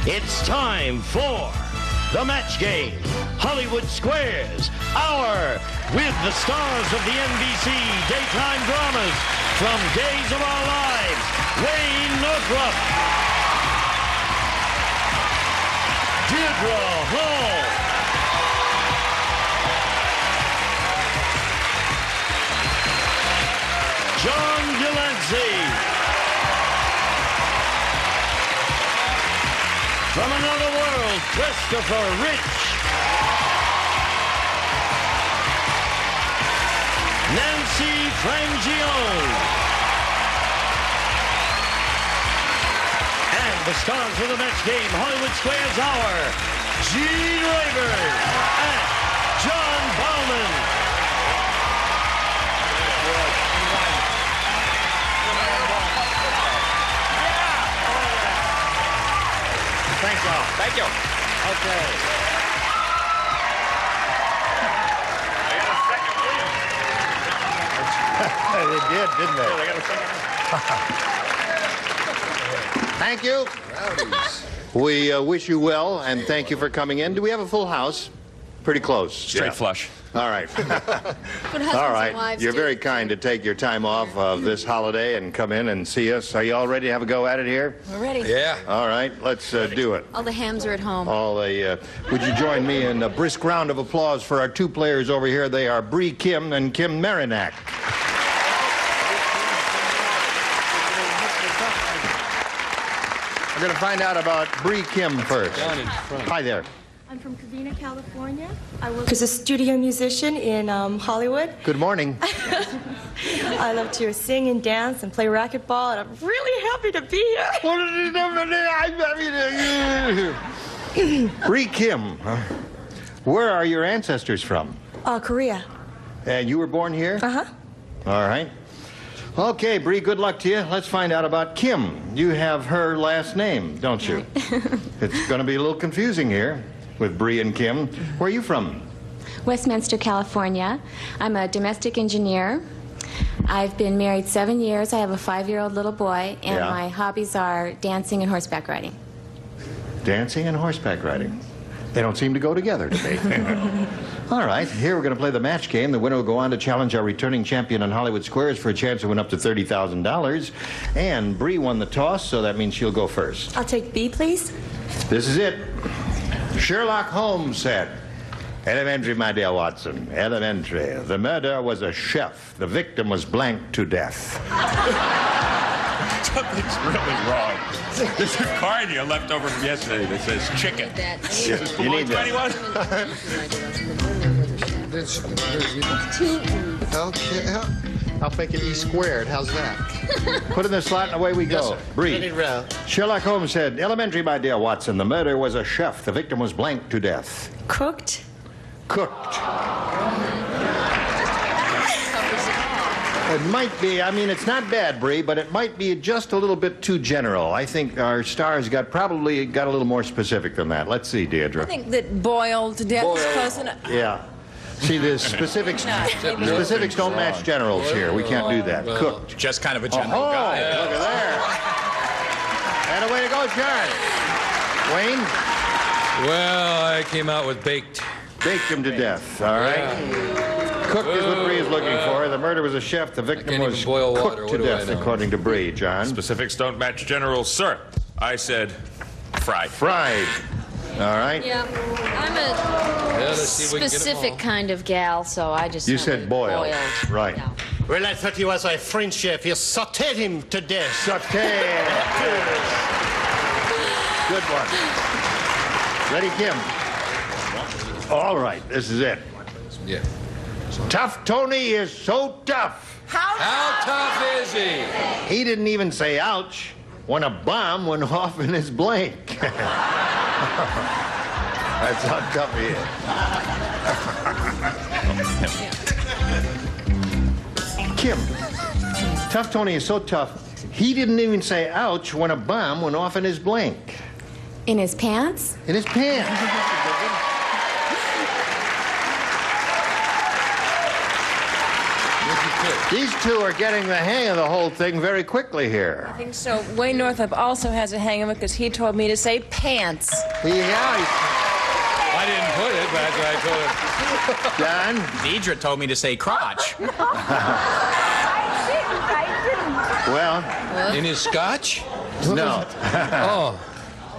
It's time for the match game, Hollywood Squares Hour, with the stars of the NBC daytime dramas from Days of Our Lives, Wayne Northrup, Deirdre Hall, John Delancey. From another world, Christopher Rich. Nancy Frangione. And the stars of the match game, Hollywood Squares Hour, Gene Rayburn and John Bowman. Thank you. Thank you. Okay. I got a second. They did, didn't they? I got a second. Thank you. We wish you well, and thank you for coming in. Do we have a full house? Pretty close. Straight flush. All right. Good husbands All and right. wives, You're too. very kind to take your time off of this holiday and come in and see us. Are you all ready to have a go at it here? We're ready. Yeah. All right. Let's do it. All the hams are at home. Would you join me in a brisk round of applause for our two players over here? They are Bree Kim and Kim Marinac. We're going to find out about Bree Kim first. Hi there. I'm from Covina, California. I work as a studio musician in Hollywood. Good morning. I love to sing and dance and play racquetball, and I'm really happy to be here. Bree Kim, where are your ancestors from? Korea. And you were born here? Uh-huh. All right. Okay, Bree, good luck to you. Let's find out about Kim. You have her last name, don't you? It's going to be a little confusing here with Bree and Kim. Where are you from? Westminster, California. I'm a domestic engineer. I've been married 7 years. I have a 5-year-old little boy, and Yeah. my hobbies are dancing and horseback riding. Dancing and horseback riding. They don't seem to go together to me. All right, here we're going to play the match game. The winner will go on to challenge our returning champion on Hollywood Squares for a chance to win up to $30,000. And Bree won the toss, so that means she'll go first. I'll take B, please. This is it. Sherlock Holmes said, "Elementary, my dear Watson, elementary. The murderer was a chef. The victim was blanked to death." Something's really wrong. There's a card here left over from yesterday that says chicken. You need that. Anyone? Okay, I'll make it E squared. How's that? Put it in the slot and away we go. Yes, sir. Bree. Ready to roll. Sherlock Holmes said, "Elementary, my dear Watson. The murderer was a chef. The victim was blanked to death." Cooked. Cooked. It might be, I mean, it's not bad, Bree, but it might be just a little bit too general. I think our stars probably got a little more specific than that. Let's see, Deirdre. I think that boiled to death is close enough. Yeah. See, the specifics don't match generals here. We can't do that. Cooked. Just kind of a general Oh, guy. look at there. And away to go, John. Wayne, Well, I came out with baked. baked him to death, all right? Cooked is what Bree is looking for. The murder was a chef. The victim can't was even boil water. cooked What to do I death, know? according to Bree. John? Specifics don't match generals, sir. I said fried. Fried. All right. Yeah, I'm Yeah, a let's see if we can get 'em specific all. kind of gal, so I just You went said with boiled. Right. Yeah. Well, I thought he was a French chef. You sauteed him to death. Sauté. Good one. Ready, Kim? All right, this is it. Yeah. Tough Tony is so tough. How tough is he? He didn't even say ouch when a bomb went off in his blank. That's how tough he is. Kim, Tough Tony is so tough, he didn't even say ouch when a bomb went off in his blank. In his pants? In his pants. These two are getting the hang of the whole thing very quickly here. I think so. Wayne Northup also has a hang of it because he told me to say pants. Yeah. I didn't put it, but that's what I told him. John? Deidre told me to say crotch. Well, In his scotch? no. Oh.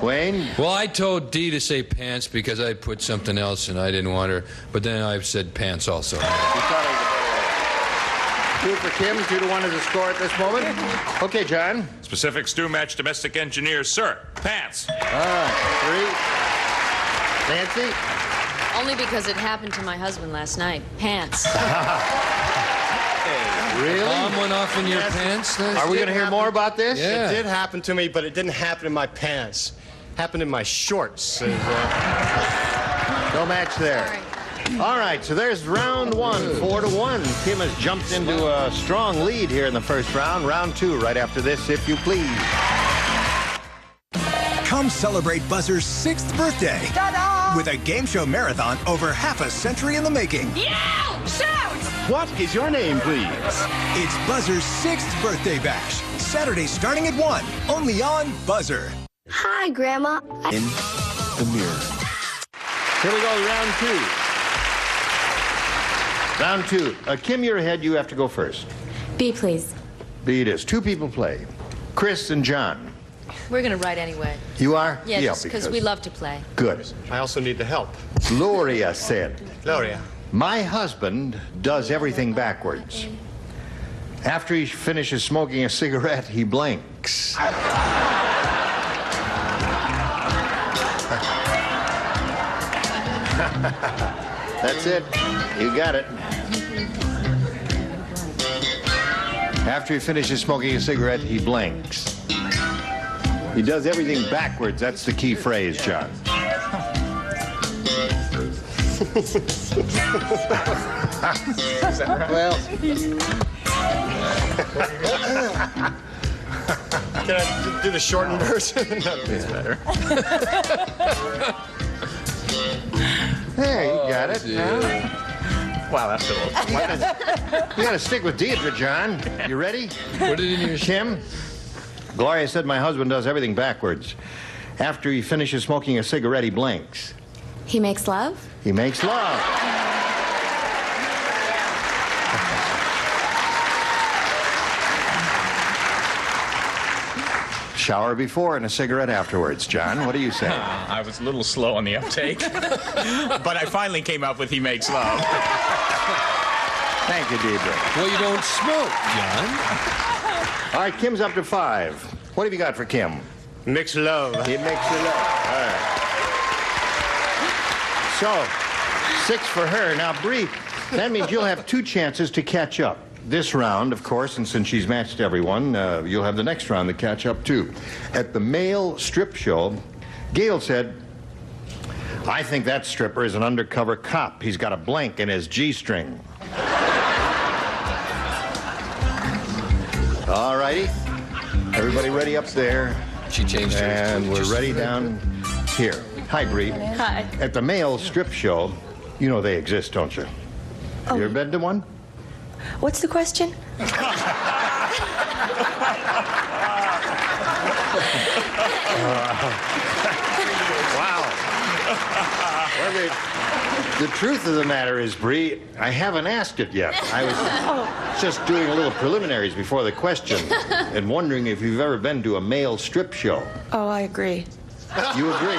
Wayne? Well, I told Dee to say pants because I put something else and I didn't want her. But then I said pants also. 2 for Kim, 2-1 is the score at this moment. Okay, John. Specific stew match, domestic engineers, sir. Pants. 3. Nancy? Only because it happened to my husband last night. Pants. Really? Bomb went off in your pants? Are we going to hear more about this? Yeah. It did happen to me, but it didn't happen in my pants. It happened in my shorts. No match there. Sorry. All right, so there's round 1, 4-1. Kim has jumped into a strong lead here in the first round. Round 2, right after this, if you please. Come celebrate Buzzer's 6th birthday with a game show marathon over half a century in the making. Yeah! Shout! What is your name, please? It's Buzzer's 6th birthday bash. Saturday starting at 1, only on Buzzer. Hi, Grandma. In the mirror. Here we go, round 2. Round 2. Kim, you're ahead. You have to go first. B, please. B it is. 2 people play. Chris and John. We're going to write anyway. You are? Yeah, just because we love to play. Good. I also need the help. Gloria said, Gloria. my husband does everything backwards. After he finishes smoking a cigarette, he blinks. That's it. You got it. After he finishes smoking a cigarette, he blinks. He does everything backwards. That's the key phrase, John. Well. Can I do the shortened version? No, that's better. Hey, you got it. Wow, that's a little. You got to stick with Deidre, John. You ready? Put it in your Kim? Gloria said my husband does everything backwards. After he finishes smoking a cigarette, he blinks. He makes love? He makes love. Shower before and a cigarette afterwards. John, what do you say? I was a little slow on the uptake. But I finally came up with he makes love. Thank you, Deidre. Well, you don't smoke, John. All right, Kim's up to 5. What have you got for Kim? Mix love. He makes it up. All right. So, 6 for her. Now, Bree, that means you'll have 2 chances to catch up. This round, of course, and since she's matched everyone, you'll have the next round to catch up, too. At the male strip show, Gail said, I think that stripper is an undercover cop. He's got a blank in his G-string. All righty. Everybody ready up there? She changed her. And we're ready down here. Hi, Bree. Hi. At the male strip show, you know they exist, don't you? You ever been to one? What's the question? Wow. Well, the truth of the matter is, Bree, I haven't asked it yet. I was just doing a little preliminaries before the question and wondering if you've ever been to a male strip show. Oh, I agree. You agree?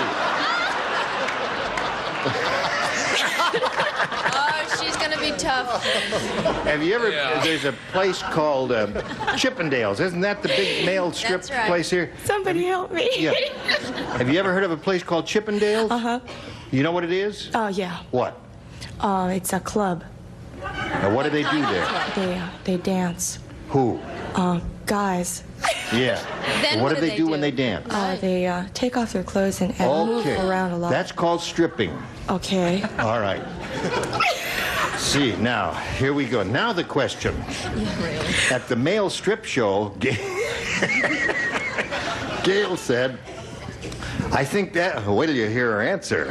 Oh, she's going to be tough. Have you ever, Yeah. there's a place called Chippendales. Isn't that the big male strip That's right. place here? Somebody help me. Yeah. Have you ever heard of a place called Chippendales? Uh-huh. You know what it is? Oh, yeah. What? It's a club. Now, what do they do there? They dance. Who? Guys. Yeah. Then what do they do when they dance? They take off their clothes and move around a lot. That's called stripping. Okay. All right. See, now, here we go. Now the question. At the male strip show, Gail said, I think that... Wait till you hear her answer.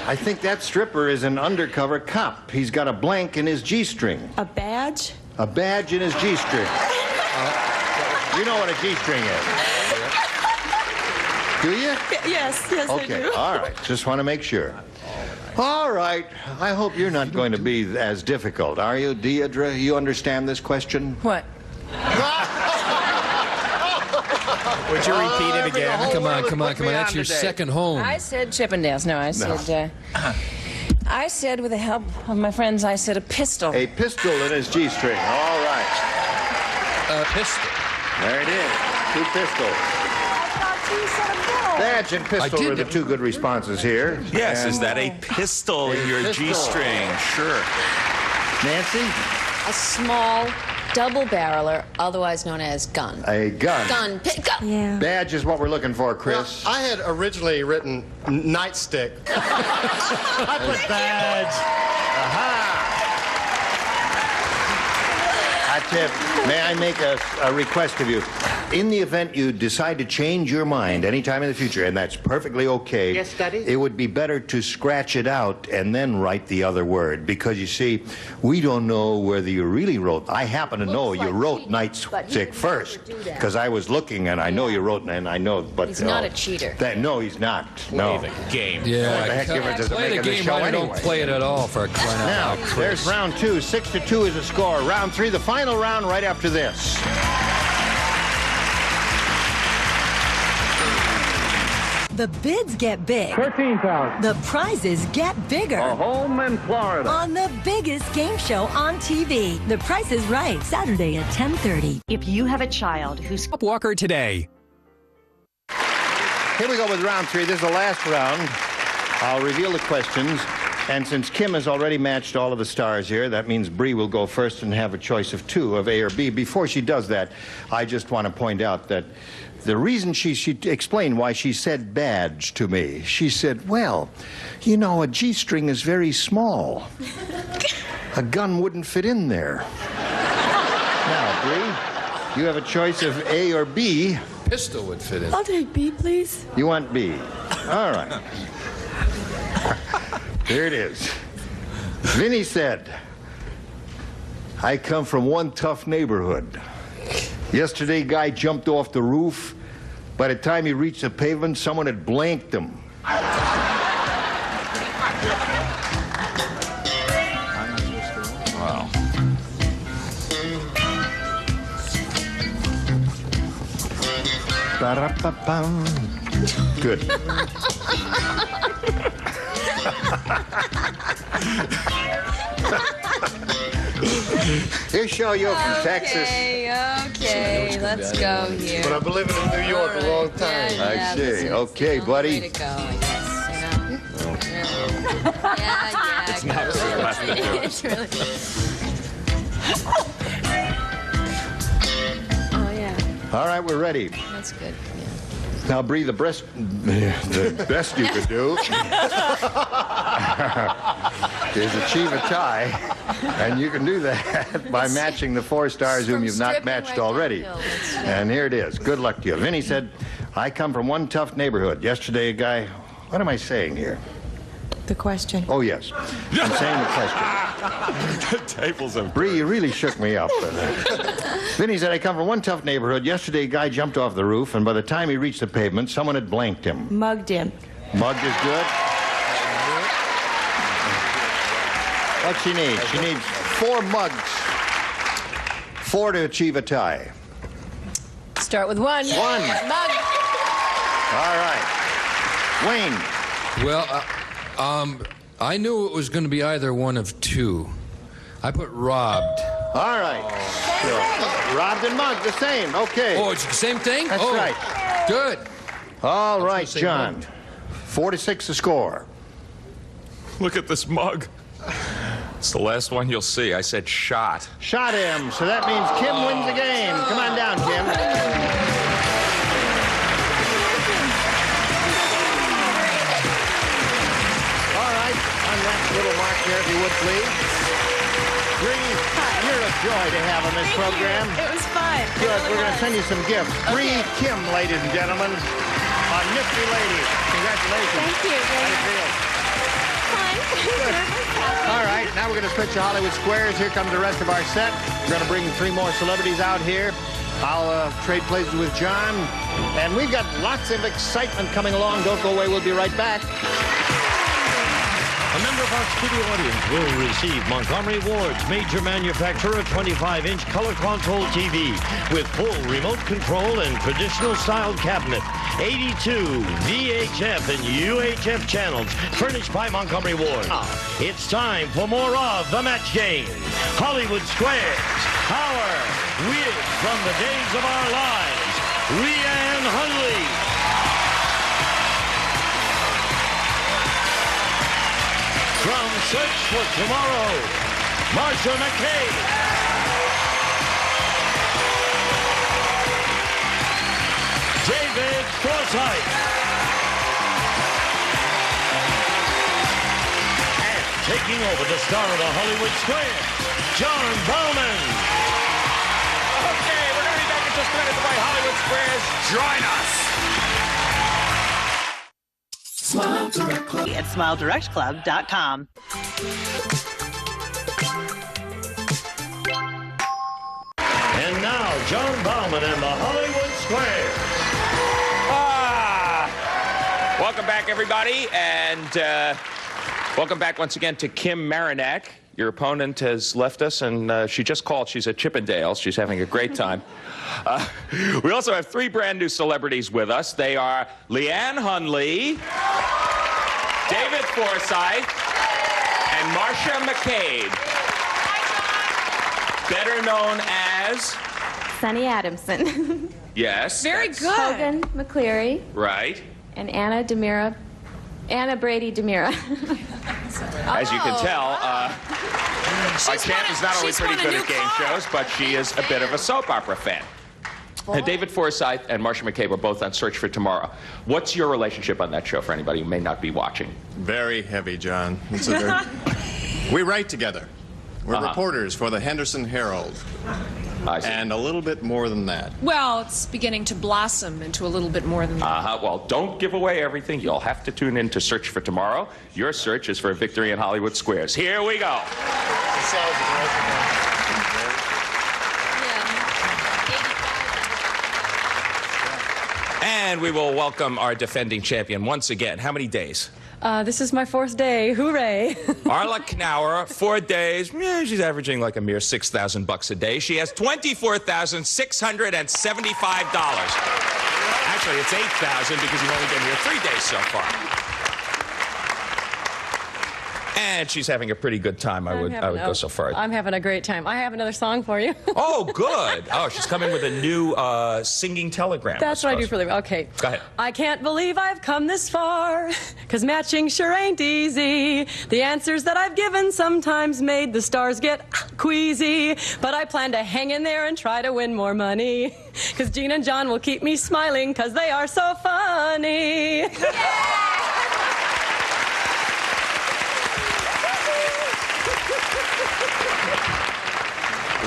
I think that stripper is an undercover cop. He's got a blank in his G-string. A badge? badge? A badge in his G-string. You know what a G-string is. Do you? Yes, I Okay, do. all right. Just want to make sure. All right. I hope you're not going to be as difficult, are you, Deidre? You understand this question? What? Would you repeat it again? Come on. That's your second home. I said Chippendales. No, I said, with the help of my friends, I said a pistol. A pistol in his G-string. All right. A pistol. There it is. 2 pistols. Badge and pistol were the 2 good responses here. Yes, And is that a pistol in your pistol. G-string? Sure. Nancy? A small double-barreler, otherwise known as gun. A gun. Gun. Yeah. Badge is what we're looking for, Chris. I had originally written nightstick. I put badge. May I make a request of you? In the event you decide to change your mind anytime in the future, and that's perfectly okay. Yes, Daddy? It would be better to scratch it out and then write the other word, because you see, we don't know whether you really wrote. I happen to know you wrote nightstick first, because I was looking and I know you wrote, and I know, but He's not a cheater. No, he's not. No. Play the game. Yeah, What the heck difference does it play make the in the game show right, anyway? don't play it at all for crying out Now, loud, Chris. there's round 2. 6-2 is the score. Round 3, the final round, right after this. The bids get big. $13,000. The prizes get bigger. A home in Florida. On the biggest game show on TV. The Price is Right, Saturday at 10:30. If you have a child who's... Walker today. Here we go with round 3. This is the last round. I'll reveal the questions. And since Kim has already matched all of the stars here, that means Bree will go first and have a choice of 2, of A or B. Before she does that, I just want to point out that the reason she explained why she said badge to me. She said, well, you know, a G-string is very small. A gun wouldn't fit in there. Now, Bree, you have a choice of A or B. Pistol would fit in. I'll take B, please. You want B. All right. Here it is. Vinny said, I come from one tough neighborhood. Yesterday, guy jumped off the roof. By the time he reached the pavement, someone had blanked him. Wow. Ba-da-ba-bum. Good. Here's show you from Texas. Okay, let's go here. But I've been living in New York a long time. I see. Okay, buddy. Way to go, I guess, you know. Yeah. It's not a left to do it. It's really... Oh, yeah. All right, we're ready. That's good. Yeah. Now, Bree, the best you could do is achieve a tie, and you can do that by matching the 4 stars whom you've not matched already. And here it is. Good luck to you. Vinny said, I come from one tough neighborhood. Yesterday, a guy... What am I saying here? The question. Oh, yes. I'm saying the question. Tables of... Bree, you really shook me up. Vinny said, I come from one tough neighborhood. Yesterday, a guy jumped off the roof, and by the time he reached the pavement, someone had blanked him. Mugged him. Mugged is good. What she needs? She needs 4 mugs. 4 to achieve a tie. Start with 1. 1. Mug. All right. Wayne. Well, I knew it was going to be either one of 2. I put robbed. All right. Sure. Robbed and mugged, the same. Okay. Oh, it's the same thing? That's right. Good. All right, John. 4-6 the score. Look at this mug. It's the last one you'll see. I said shot. Shot him, so that means Kim wins the game. Come on down, Kim. Little mark there, if you would, please. Bree, you're a joy to have on this program. It was fun. Good. We're going to send you some gifts. Bree Kim, ladies and gentlemen. A nifty lady. Congratulations. Thank you. How do you feel? All right, now we're going to switch to Hollywood Squares. Here comes the rest of our set. We're going to bring 3 more celebrities out here. I'll trade places with John. And we've got lots of excitement coming along. Don't go away. We'll be right back. A member of our studio audience will receive Montgomery Ward's major manufacturer 25-inch color console TV with full remote control and traditional style cabinet. 82 VHF and UHF channels furnished by Montgomery Ward. It's time for more of The Match Game. Hollywood Squares, our Wiz from the Days of Our Lives, Leanne Hunley. From Search for Tomorrow, Marsha McKay. David Forsythe. And taking over the star of the Hollywood Squares, John Bowman. Okay, we're going to be back in just a minute to play Hollywood Squares. Join us. Smile Direct Club at SmileDirectClub.com. And now, John Bowman and the Hollywood Squares. Welcome back, everybody, and welcome back once again to Kim Marinak. Your opponent has left us, and she just called. She's at Chippendales. She's having a great time. We also have 3 brand new celebrities with us. They are Leanne Hunley, David Forsythe, and Marsha McCabe, better known as Sunny Adamson. Yes. Very good. Hogan McCleary. Right. And Anna Brady DeMira. As you can tell, our champ is not only pretty good at game shows, but she is a bit of a soap opera fan. David Forsythe and Marsha McCabe are both on Search for Tomorrow. What's your relationship on that show for anybody who may not be watching? Very heavy, John. We write together. We're reporters for the Henderson Herald. And a little bit more than that. Well, it's beginning to blossom into a little bit more than that. Well, don't give away everything. You'll have to tune in to Search for Tomorrow. Your search is for a victory in Hollywood Squares. Here we go. And we will welcome our defending champion once again. How many days? This is my 4th day. Hooray. Arla Knauer, 4 days. She's averaging like a mere $6,000 a day. She has $24,675. Actually, it's $8,000 because you've only been here 3 days so far. And she's having a pretty good time. I would go so far. I'm having a great time. I have another song for you. Oh, good. Oh, she's coming with a new singing telegram. That's what I do for a living. Okay. Go ahead. I can't believe I've come this far, 'cause matching sure ain't easy. The answers that I've given sometimes made the stars get queasy. But I plan to hang in there and try to win more money, 'cause Gene and John will keep me smiling, 'cause they are so funny.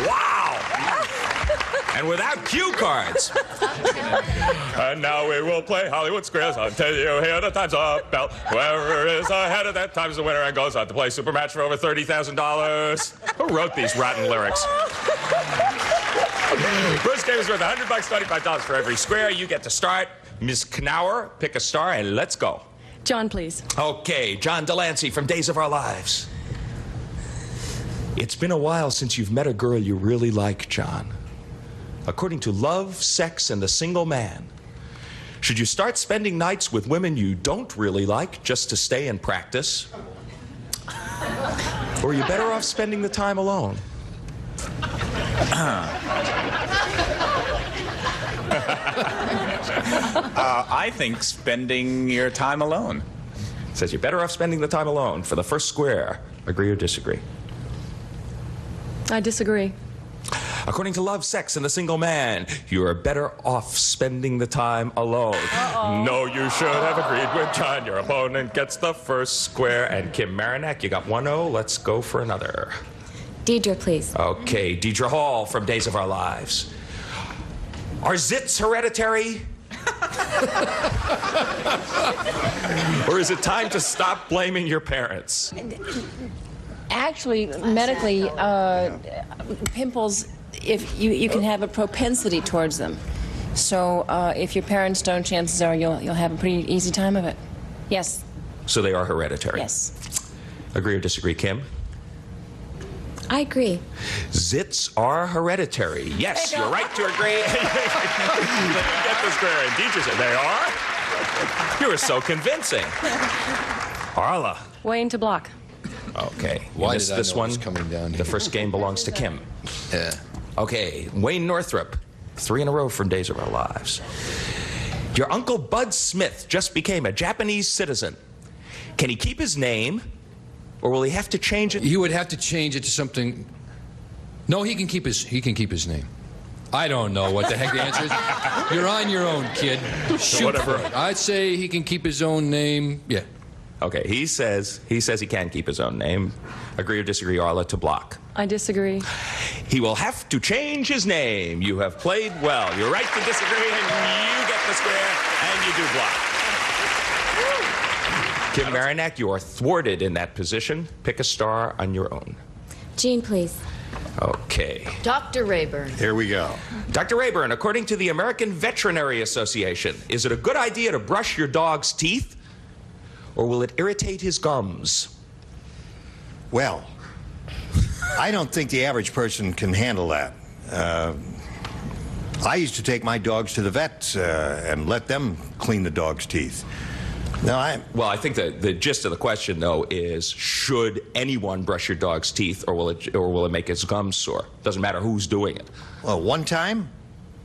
Wow! And without cue cards. And now we will play Hollywood Squares until you hear the time's up bell. Whoever is ahead of that time is the winner and goes on to play Supermatch for over $30,000. Who wrote these rotten lyrics? First game is worth $100, $25 for every square. You get to start. Ms. Knauer, pick a star and let's go. John, please. Okay, John Delancey from Days of Our Lives. It's been a while since you've met a girl you really like, John. According to Love, Sex, and the Single Man, should you start spending nights with women you don't really like just to stay and practice? Or are you better off spending the time alone? I think spending your time alone. It says you're better off spending the time alone for the first square. Agree or disagree? I disagree. According to Love, Sex, and the Single Man, you are better off spending the time alone. No, you should have agreed with John. Your opponent gets the first square. And Kim Marinak, you got 1-0. Let's go for another. Deidre, please. Okay, Deidre Hall from Days of Our Lives. Are zits hereditary? Or is it time to stop blaming your parents? Actually, medically, pimples, if you can have a propensity towards them. So if your parents don't, chances are you'll have a pretty easy time of it. Yes. So they are hereditary? Yes. Agree or disagree, Kim? I agree. Zits are hereditary. Yes, you're right to agree. Get the square. And teacher said, they are? You were so convincing. Arla. Wayne to block. Okay. Why missed did I this know it one? was coming down here? The first game belongs to Kim. Yeah. Okay, Wayne Northrup. 3 in a row from Days of Our Lives. Your Uncle Bud Smith just became a Japanese citizen. Can he keep his name, or will he have to change it? He would have to change it to something. No, he can keep his name. I don't know what the heck the answer is. You're on your own, kid. Shoot Whatever. for it. I'd say he can keep his own name. Yeah. Okay, he says he can keep his own name. Agree or disagree, Arla, to block? I disagree. He will have to change his name. You have played well. You're right to disagree, and you get the square, and you do block. Kim Marinac, you are thwarted in that position. Pick a star on your own. Jean, please. Okay. Dr. Rayburn. Here we go. Dr. Rayburn, according to the American Veterinary Association, is it a good idea to brush your dog's teeth, or will it irritate his gums? Well, I don't think the average person can handle that. I used to take my dogs to the vet and let them clean the dog's teeth. Well, I think the gist of the question, though, is should anyone brush your dog's teeth, or will it make his gums sore? Doesn't matter who's doing it. Well, one time?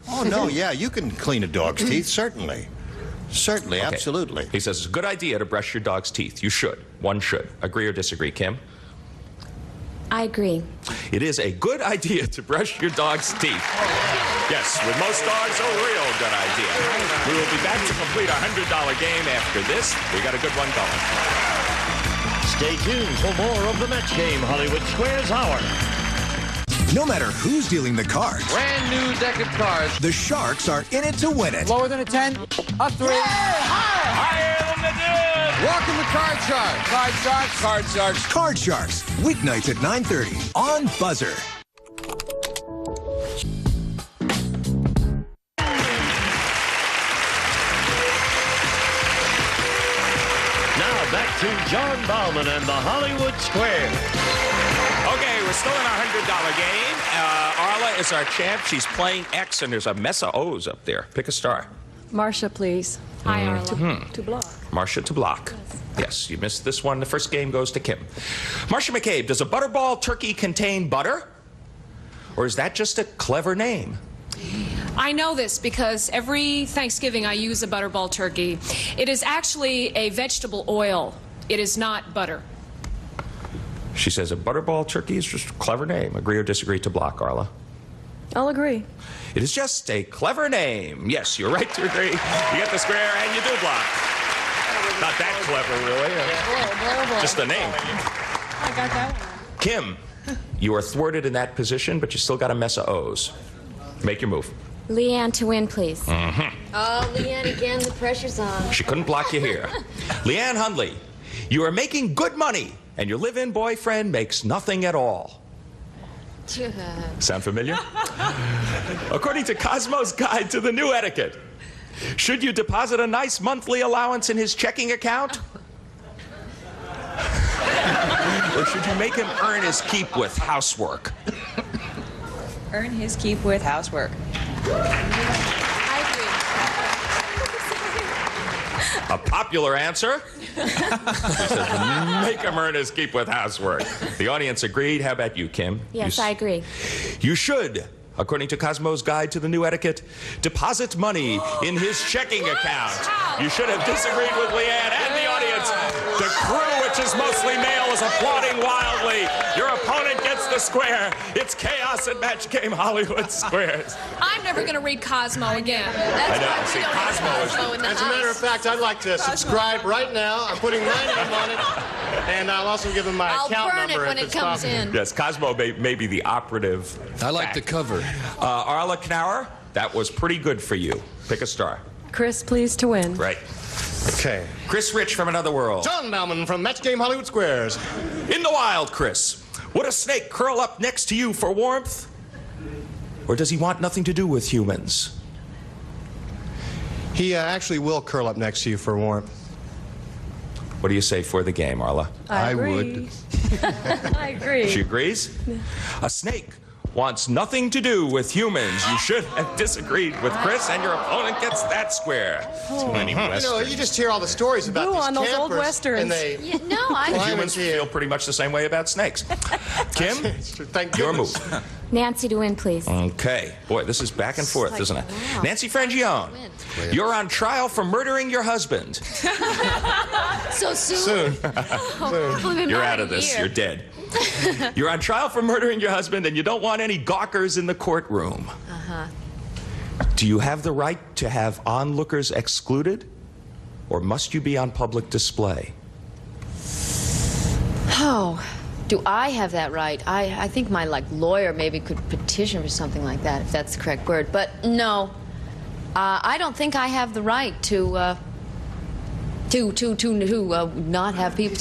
Oh, no, yeah, you can clean a dog's teeth, certainly. Certainly, Okay. absolutely. He says it's a good idea to brush your dog's teeth. You should. One should. Agree or disagree, Kim? I agree. It is a good idea to brush your dog's teeth. Yes, with most dogs, a real good idea. We will be back to complete our $100 game after this. We got a good one going. Stay tuned for more of the match game, Hollywood Squares Hour. No matter who's dealing the cards, Brand new deck of cards. the Sharks are in it to win it. Lower than a 10, a 3. Higher than the did. Welcome to Card Sharks. Card Sharks. Card Sharks. Card Sharks, weeknights at 9:30 on Buzzer. Now back to John Bauman and the Hollywood Squares. Okay, we're still in our $100 game. Arla is our champ. She's playing X, and there's a mess of O's up there. Pick a star. Marcia, please. Hi, Arla. To block. Marcia to block. Yes, you missed this one. The first game goes to Kim. Marcia McCabe, does a butterball turkey contain butter? Or is that just a clever name? I know this because every Thanksgiving I use a butterball turkey. It is actually a vegetable oil. It is not butter. She says a butterball turkey is just a clever name. Agree or disagree to block, Arla? I'll agree. It is just a clever name. Yes, you're right to agree. You get the square and you do block. Not that clever, really. Just the name. I got that one. Kim, you are thwarted in that position, but you still got a mess of O's. Make your move. Leanne to win, please. Oh, Leanne, again, the pressure's on. She couldn't block you here. Leanne Hundley, you are making good money, and your live-in boyfriend makes nothing at all. Sound familiar? According to Cosmo's Guide to the New Etiquette, should you deposit a nice monthly allowance in his checking account? Or should you make him earn his keep with housework? Earn his keep with housework. I A popular answer. She says, make him earn his keep with housework. The audience agreed. How about you, Kim? Yes, I agree. You should, according to Cosmo's Guide to the New Etiquette, deposit money in his checking account. You should have disagreed with Leanne and the audience. The crew, which is mostly male, is applauding wildly. Your opponent gets the square. It's chaos at Match Game Hollywood Squares. I'm never going to read Cosmo again. I know. See, Cosmo is... As a matter of fact, I'd like to subscribe right now. I'm putting my name on it, and I'll also give him my account number if it's possible. Yes, Cosmo may be the operative. I like the cover. Arla Knauer, that was pretty good for you. Pick a star. Chris, please, to win. Right. Okay. Chris Rich from another world. John Bauman from Match Game Hollywood Squares. In the wild, Chris, would a snake curl up next to you for warmth? Or does he want nothing to do with humans? He actually will curl up next to you for warmth. What do you say for the game, Arla? I would. I agree. She agrees? A snake wants nothing to do with humans. You should have disagreed with Chris, and your opponent gets that square. Too many westerns. You know, you just hear all the stories about Ooh, these on those campers, old westerns. and they Humans feel pretty much the same way about snakes. Kim, Thank your goodness. move. Nancy to win, please. Okay. Boy, this is back and forth, isn't it? Nancy Frangione, you're on trial for murdering your husband. So soon? You're out of this. You're dead. You're on trial for murdering your husband, and you don't want any gawkers in the courtroom. Uh-huh. Do you have the right to have onlookers excluded, or must you be on public display? Oh, do I have that right? I think my lawyer maybe could petition for something like that, if that's the correct word. But no, I don't think I have the right to not have people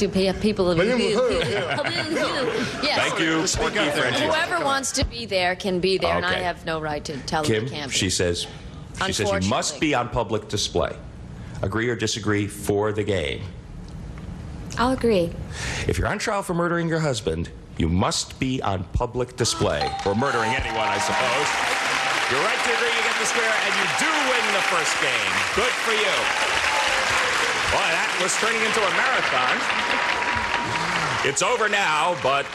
Yes. Thank you. Whoever wants to be there can be there, and I Okay. have no right to tell them Kim, they can't be. she says you must be on public display. Agree or disagree for the game? I'll agree. If you're on trial for murdering your husband, you must be on public display. Or murdering anyone, I suppose. You're right to agree, you get the square, and you do win the first game. Good for you. Boy, that was turning into a marathon. It's over now, but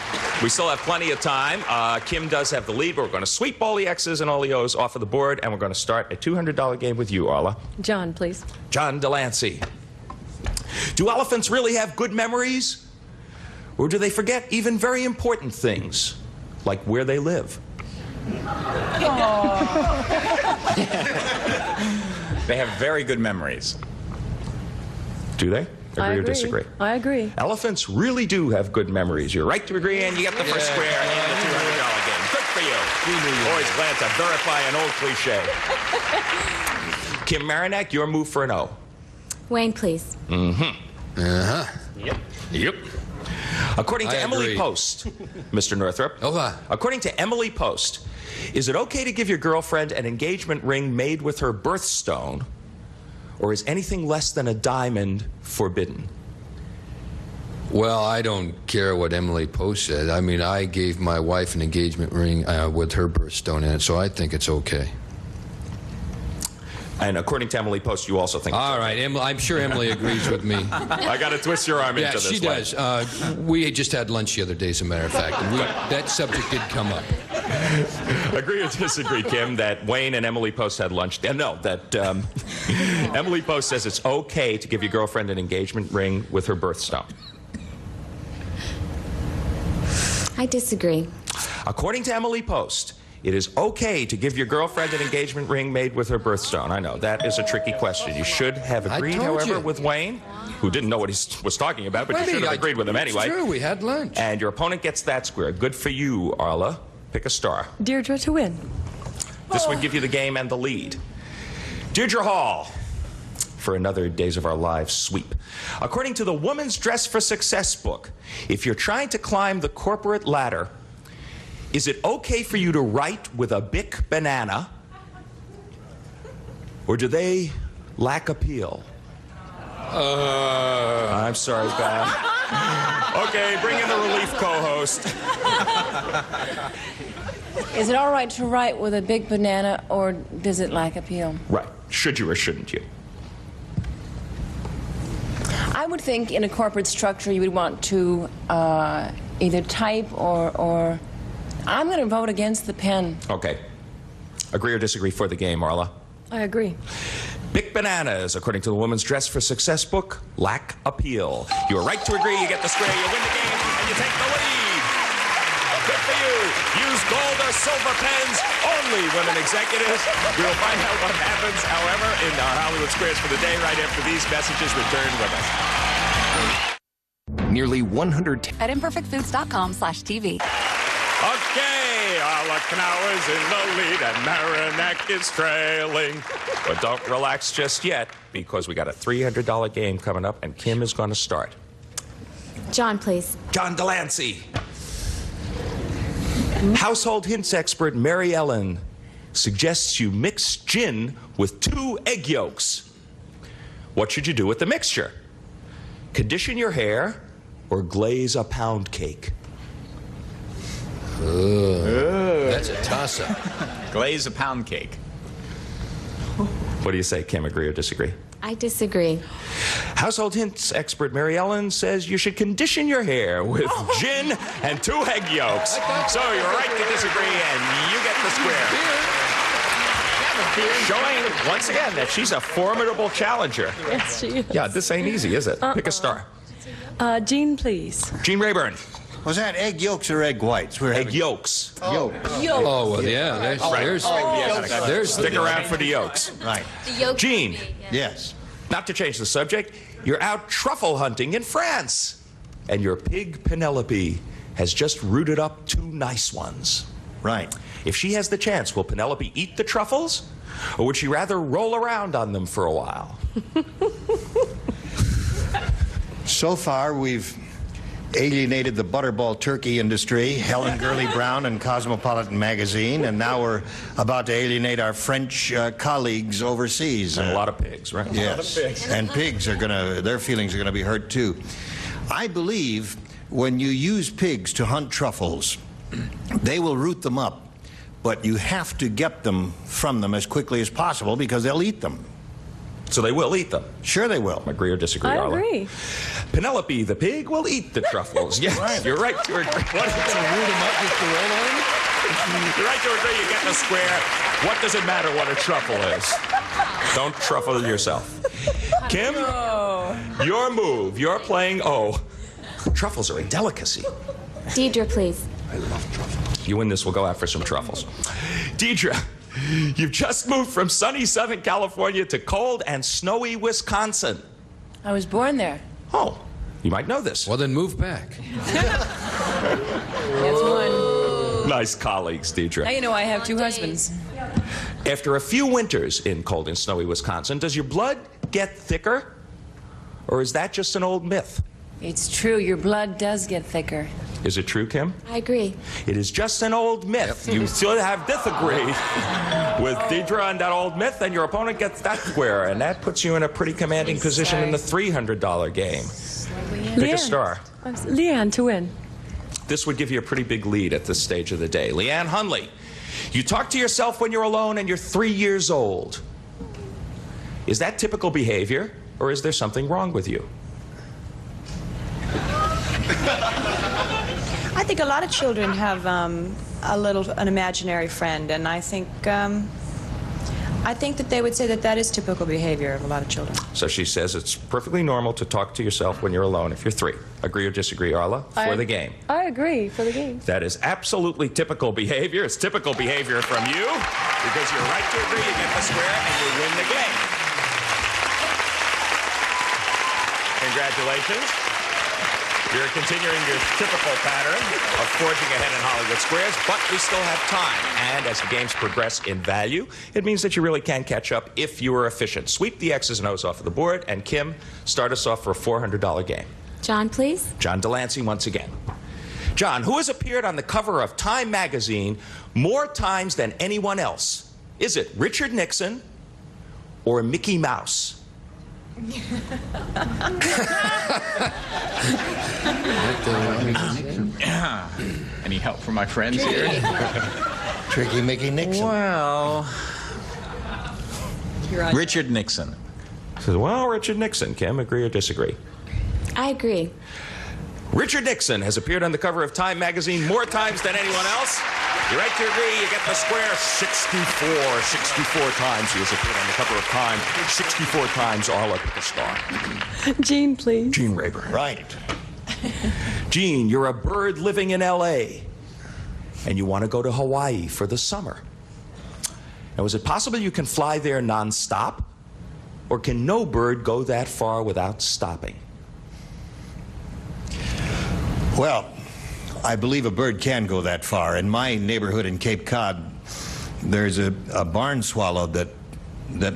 we still have plenty of time. Kim does have the lead, but we're going to sweep all the X's and all the O's off of the board, and we're going to start a $200 game with you, Arla. John, please. John Delancey. Do elephants really have good memories? Or do they forget even very important things, like where they live? They have very good memories. Do they? Agree or disagree? I agree. Elephants really do have good memories. You're right to agree, and you get the first square in the $200 game. Good for you. Always glad to verify an old cliche. Kim Marinak, your move for an O. Wayne, please. Mm-hmm. Uh-huh. Yep. According to I Emily agree. Post, Mr. Northrup, according to Emily Post, is it okay to give your girlfriend an engagement ring made with her birthstone, or is anything less than a diamond forbidden? Well, I don't care what Emily Post said. I mean, I gave my wife an engagement ring with her birthstone in it, so I think it's okay. And according to Emily Post, you also think all right, I'm sure Emily agrees with me. I got to twist your arm into this. Yeah, she does. We just had lunch the other day, as a matter of fact, and that subject did come up. Agree or disagree, Kim, that Wayne and Emily Post had lunch? No, that Emily Post says it's okay to give your girlfriend an engagement ring with her birthstone. I disagree. According to Emily Post, it is okay to give your girlfriend an engagement ring made with her birthstone. I know, that is a tricky question. You should have agreed, however, with Wayne, who didn't know what he was talking about, but you should have agreed with him anyway. It's true, we had lunch. And your opponent gets that square. Good for you, Arla. Pick a star. Deirdre to win. This would give you the game and the lead. Deirdre Hall, for another Days of Our Lives sweep. According to the Woman's Dress for Success book, if you're trying to climb the corporate ladder, is it okay for you to write with a Bic banana, or do they lack appeal? I'm sorry, Val. Okay, bring in the relief co-host. Is it all right to write with a big banana, or does it lack appeal? Right. Should you or shouldn't you? I would think in a corporate structure you would want to either type or I'm going to vote against the pen. Okay. Agree or disagree for the game, Marla? I agree. Big bananas, according to the Woman's Dress for Success book, lack appeal. You are right to agree, you get the square, you win the game, and you take the lead. Good for you. Use gold or silver pens, only women executives. We will find out what happens, however, in our Hollywood Squares for the day right after these messages. Return with us. Nearly 100... At imperfectfoods.com/TV. Okay, Arla Knauer is in the lead, and Marinette is trailing. But don't relax just yet, because we got a $300 game coming up, and Kim is going to start. John, please. John Delancey. Household hints expert Mary Ellen suggests you mix gin with 2 egg yolks. What should you do with the mixture? Condition your hair or glaze a pound cake? That's a toss-up. Glaze a pound cake. What do you say, Kim? Agree or disagree? I disagree. Household hints expert Mary Ellen says you should condition your hair with gin and 2 egg yolks. So you're right to disagree, and you get the square. Showing once again that she's a formidable challenger. Yes, she is. Yeah, this ain't easy, is it? Pick a star. Jean, please. Gene Rayburn. Was that egg yolks or egg whites? Egg yolks. Yolks. Oh, well, yeah. There's Stick around for the yolks. Right. The yolk. Gene. Yes. Not to change the subject, you're out truffle hunting in France. And your pig Penelope has just rooted up 2 nice ones. Right. If she has the chance, will Penelope eat the truffles? Or would she rather roll around on them for a while? So far, we've alienated the butterball turkey industry, Helen Gurley Brown and Cosmopolitan magazine, and now we're about to alienate our French colleagues overseas. And a lot of pigs, right? Yes. And pigs are their feelings are gonna be hurt too. I believe when you use pigs to hunt truffles, they will root them up, but you have to get them from them as quickly as possible because they'll eat them. So they will eat them? Sure they will. Agree or disagree, I Arla? agree. Penelope the pig will eat the truffles. Yes, Right. You're right to agree. What is it? root them up with the roll on? You're right to agree. You get the square. What does it matter what a truffle is? Don't truffle yourself. Kim, your move. You're playing O. Truffles are a delicacy. Deidre, please. I love truffles. You win this, we'll go out for some truffles. Deidre, you've just moved from sunny Southern California to cold and snowy Wisconsin. I was born there. Oh, you might know this. Well, then move back. That's one. Nice colleagues, Deidre. Now you know I have 2 husbands. After a few winters in cold and snowy Wisconsin, does your blood get thicker? Or is that just an old myth? It's true, your blood does get thicker. Is it true, Kim? I agree. It is just an old myth. You still have disagree with Deidre on that old myth, and your opponent gets that square, and that puts you in a pretty commanding position in the $300 game. Pick a star. Leanne to win. This would give you a pretty big lead at this stage of the day. Leanne Hunley, you talk to yourself when you're alone and you're 3 years old. Is that typical behavior, or is there something wrong with you? I think a lot of children have an imaginary friend, and I think that they would say that is typical behavior of a lot of children. So she says it's perfectly normal to talk to yourself when you're alone if you're 3. Agree or disagree, Arla? For the game. I agree, for the game. That is absolutely typical behavior. It's typical behavior from you because you're right to agree, you get the square, and you win the game. Congratulations. You're continuing your typical pattern of forging ahead in Hollywood Squares, but we still have time. And as the games progress in value, it means that you really can catch up if you are efficient. Sweep the X's and O's off of the board, and Kim, start us off for a $400 game. John, please. John Delancey once again. John, who has appeared on the cover of Time magazine more times than anyone else? Is it Richard Nixon or Mickey Mouse? Any help from my friends here? Tricky Mickey Nixon. Well, Richard Nixon. Says, well, Richard Nixon. Kim, agree or disagree? I agree. Richard Nixon has appeared on the cover of Time magazine more times than anyone else. You're right to agree. You get the square. 64 times he has appeared on the cover of Time. 64 times Arla pick a star. Gene, please. Gene Rayburn. Right. Gene, you're a bird living in L.A. and you want to go to Hawaii for the summer. Now, is it possible you can fly there nonstop? Or can no bird go that far without stopping? Well, I believe a bird can go that far. In my neighborhood in Cape Cod, there's a barn swallow that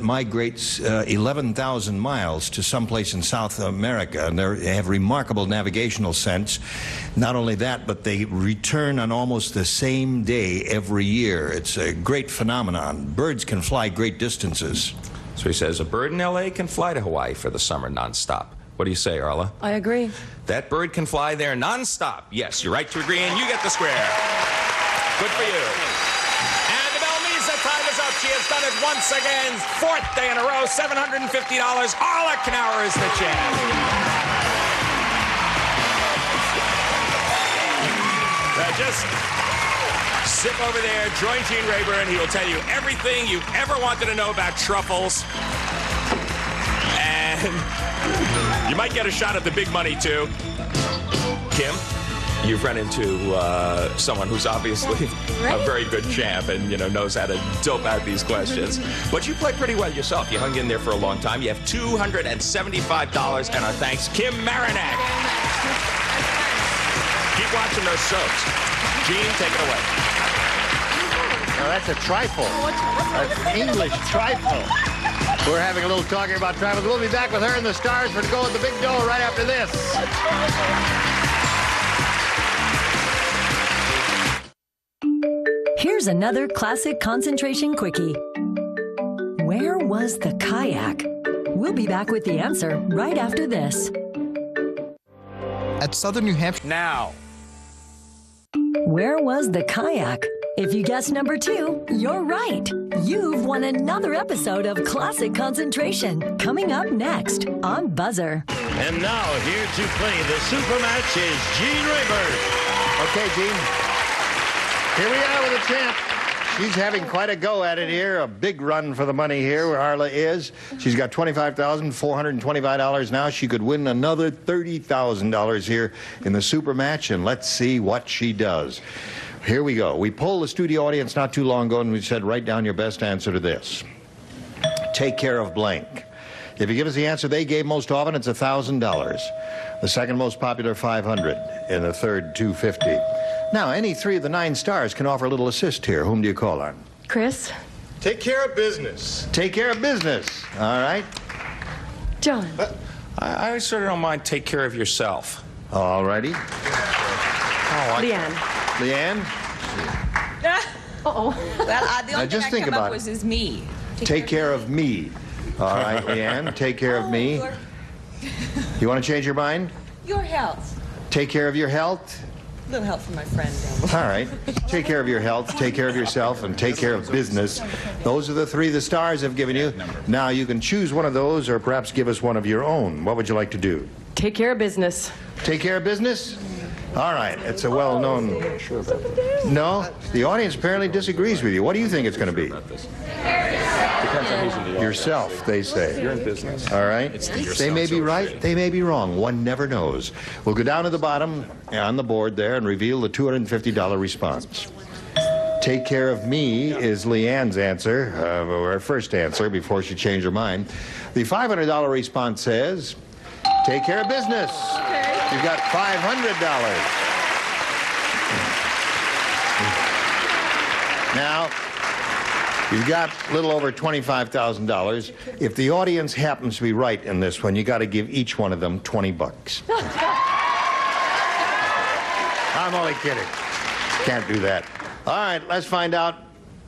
migrates 11,000 miles to someplace in South America, and they have remarkable navigational sense. Not only that, but they return on almost the same day every year. It's a great phenomenon. Birds can fly great distances. So he says a bird in L.A. can fly to Hawaii for the summer nonstop. What do you say, Arla? I agree. That bird can fly there nonstop. Yes, you're right to agree, and you get the square. Good for you. And the Belmisa time is up. She has done it once again. 4th day in a row, $750. Arla Knauer is the champ. Now just sit over there, join Gene Rayburn. He will tell you everything you've ever wanted to know about truffles. And you might get a shot at the big money, too. Kim, you've run into someone who's obviously a very good champ and, knows how to dope out these questions. But you played pretty well yourself. You hung in there for a long time. You have $275, and our thanks, Kim Marinac. Keep watching those soaps. Gene, take it away. Now, that's a trifle. That's English trifle. We're having a little talking about trifles. We'll be back with her and the stars for to go with the big dough right after this. Here's another classic concentration quickie. Where was the kayak? We'll be back with the answer right after this. At Southern New Hampshire. Now. Where was the kayak? If you guessed number 2, you're right. You've won another episode of Classic Concentration. Coming up next on Buzzer. And now here to play the super match is Gene Rayburn. Okay, Gene. Here we are with the champ. She's having quite a go at it here. A big run for the money here where Arla is. She's got $25,425 now. She could win another $30,000 here in the super match, and let's see what she does. Here we go. We polled the studio audience not too long ago, and we said, write down your best answer to this. Take care of blank. If you give us the answer they gave most often, it's $1,000. The second most popular, $500, and the third, $250. Now, any 3 of the 9 stars can offer a little assist here. Whom do you call on? Chris? Take care of business. Take care of business. All right. John? I sort of don't mind take care of yourself. All righty. Leanne. Leanne? Uh-oh. Well, the only just thing I think come about up with is me. Take care of me. All right, Leanne, take care of me. You want to change your mind? Your health. Take care of your health? A little help from my friend. All right. Take care of your health, take care of yourself, and take care of business. Those are the 3 the stars have given you. Now, you can choose one of those or perhaps give us one of your own. What would you like to do? Take care of business. Take care of business? All right. It's a well-known... No? The audience apparently disagrees with you. What do you think it's going to be? Depends on who's in the Yourself, they say. You're in business. All right. They may be right, they may be wrong. One never knows. We'll go down to the bottom on the board there and reveal the $250 response. Take care of me is Leanne's answer, her first answer before she changed her mind. The $500 response says, take care of business. You've got $500. Now, you've got a little over $25,000. If the audience happens to be right in this one, you got to give each one of them $20. I'm only kidding. Can't do that. All right, let's find out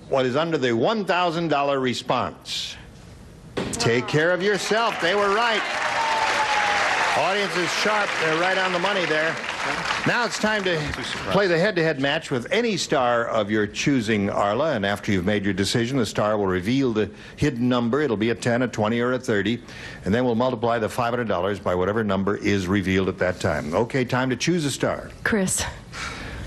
what is under the $1,000 response. Take care of yourself. They were right. Audience is sharp. They're right on the money there. Now it's time to play the head-to-head match with any star of your choosing, Arla. And after you've made your decision, the star will reveal the hidden number. It'll be a 10, a 20, or a 30. And then we'll multiply the $500 by whatever number is revealed at that time. Okay, time to choose a star. Chris.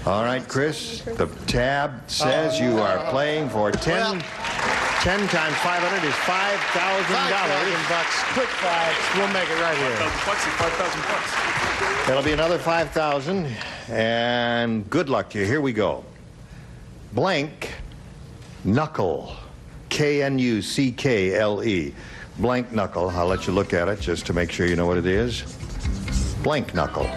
All right, Chris. The tab says you are playing for 10 times 500 is $5,000. $5,000. Quick 5. We'll make it right here. $5,000. That'll be another 5,000. And good luck to you. Here we go. Blank knuckle. K-N-U-C-K-L-E. Blank knuckle. I'll let you look at it just to make sure you know what it is. Blank knuckle.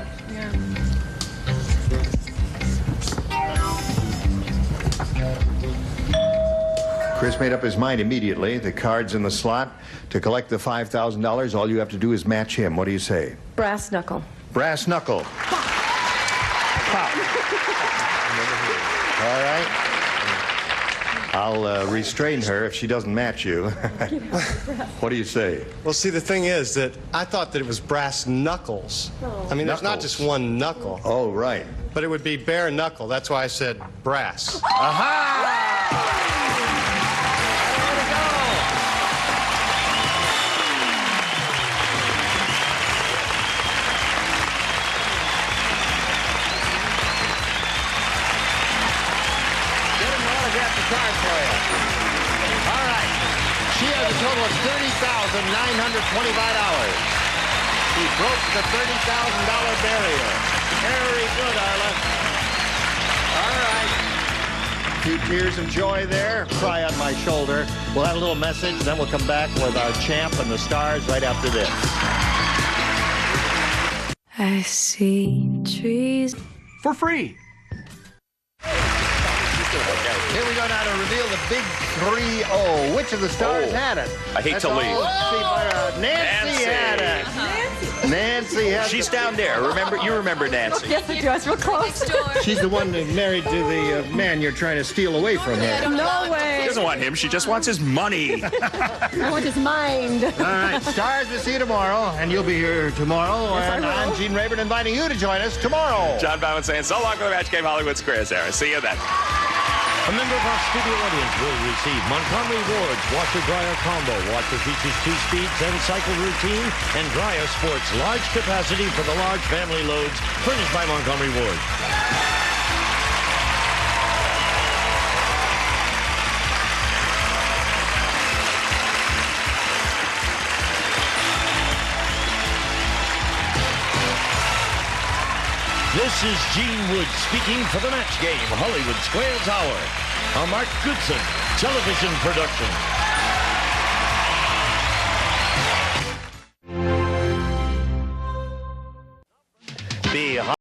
Chris made up his mind immediately. The card's in the slot. To collect the $5,000, all you have to do is match him. What do you say? Brass knuckle. Brass knuckle. Pop. All right. I'll restrain her if she doesn't match you. What do you say? Well, see, the thing is that I thought that it was brass knuckles. I mean, there's not just one knuckle. Oh, right. But it would be bare knuckle. That's why I said brass. Aha! Card for you. All right. She has a total of $30,925. She broke the $30,000 barrier. Very good, Arla. All right. A few tears of joy there. Cry on my shoulder. We'll have a little message, then we'll come back with our champ and the stars right after this. I see trees. For free. Here we go now to reveal the big 3-0. Which of the stars had it? I hate to leave. Nancy had it. Nancy had it. She's down there. Remember, you remember Nancy. Yes, I do. I was real close. She's the one married to the man you're trying to steal away from her. No way. She doesn't want him. She just wants his money. I want his mind. All right, stars, we'll see you tomorrow, and you'll be here tomorrow. Yes, and I'm Gene Rayburn inviting you to join us tomorrow. John Bowman saying so long for the match game, Hollywood Squares era. See you then. A member of our studio audience will receive Montgomery Ward's Washer Dryer Combo. Washer features 2 speeds and cycle routine, and Dryer sports large capacity for the large family loads, furnished by Montgomery Ward. This is Gene Wood speaking for the match game, Hollywood Squares Hour. A Mark Goodson television production. The